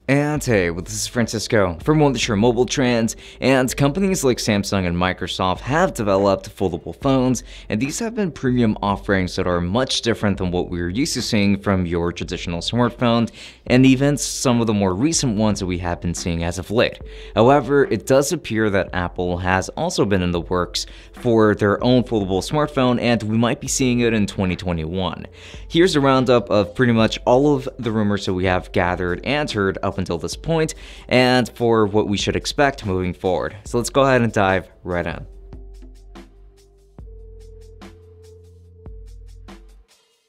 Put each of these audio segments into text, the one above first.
And hey, well, this is Francisco from Wondershare Mobile Trends, and companies like Samsung and Microsoft have developed foldable phones, and these have been premium offerings that are much different than what we're used to seeing from your traditional smartphone, and even some of the more recent ones that we have been seeing as of late. However, it does appear that Apple has also been in the works for their own foldable smartphone, and we might be seeing it in 2021. Here's a roundup of pretty much all of the rumors that we have gathered and heard up until this point, and for what we should expect moving forward. So let's go ahead and dive right in.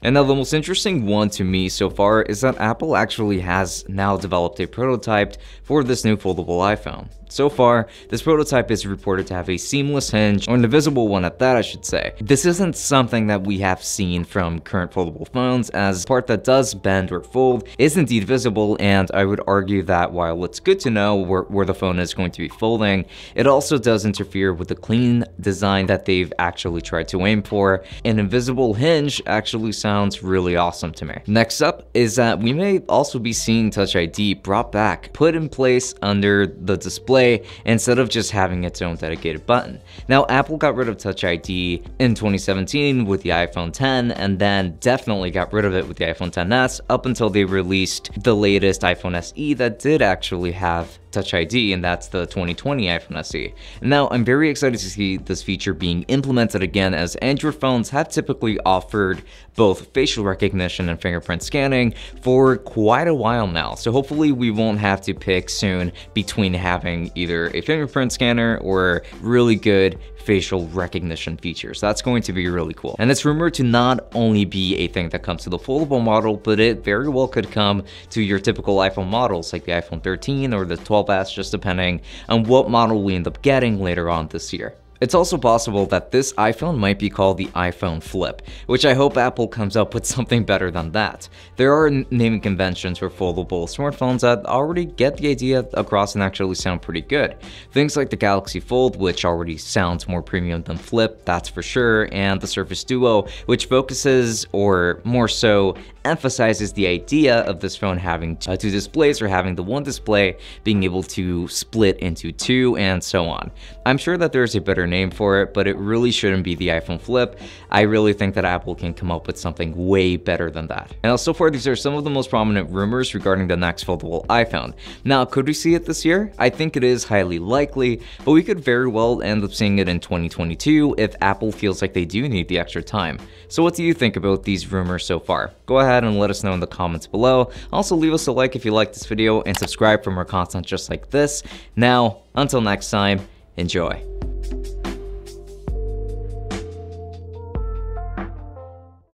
And now the most interesting one to me so far is that Apple actually has now developed a prototype for this new foldable iPhone. So far, this prototype is reported to have a seamless hinge, or an invisible one at that I should say. This isn't something that we have seen from current foldable phones, as the part that does bend or fold is indeed visible, and I would argue that while it's good to know where the phone is going to be folding, it also does interfere with the clean design that they've actually tried to aim for. An invisible hinge actually sounds really awesome to me. Next up is that we may also be seeing Touch ID brought back, put in place under the display instead of just having its own dedicated button. Now, Apple got rid of Touch ID in 2017 with the iPhone X, and then definitely got rid of it with the iPhone XS up until they released the latest iPhone SE that did actually have Touch ID, and that's the 2020 iPhone SE. Now, I'm very excited to see this feature being implemented again, as Android phones have typically offered both facial recognition and fingerprint scanning for quite a while now. So hopefully we won't have to pick soon between having either a fingerprint scanner or really good facial recognition features. That's going to be really cool. And it's rumored to not only be a thing that comes to the foldable model, but it very well could come to your typical iPhone models like the iPhone 13 or the 12s, just depending on what model we end up getting later on this year. It's also possible that this iPhone might be called the iPhone Flip, which I hope Apple comes up with something better than that. There are naming conventions for foldable smartphones that already get the idea across and actually sound pretty good. Things like the Galaxy Fold, which already sounds more premium than Flip, that's for sure, and the Surface Duo, which focuses, or more so, emphasizes the idea of this phone having two displays, or having the one display being able to split into two, and so on. I'm sure that there's a better name for it, but it really shouldn't be the iPhone Flip. I really think that Apple can come up with something way better than that. And so far, these are some of the most prominent rumors regarding the next foldable iPhone. Now, could we see it this year? I think it is highly likely, but we could very well end up seeing it in 2022 if Apple feels like they do need the extra time. So what do you think about these rumors so far? Go ahead and let us know in the comments below. Also, leave us a like if you liked this video and subscribe for more content just like this. Now, until next time, enjoy.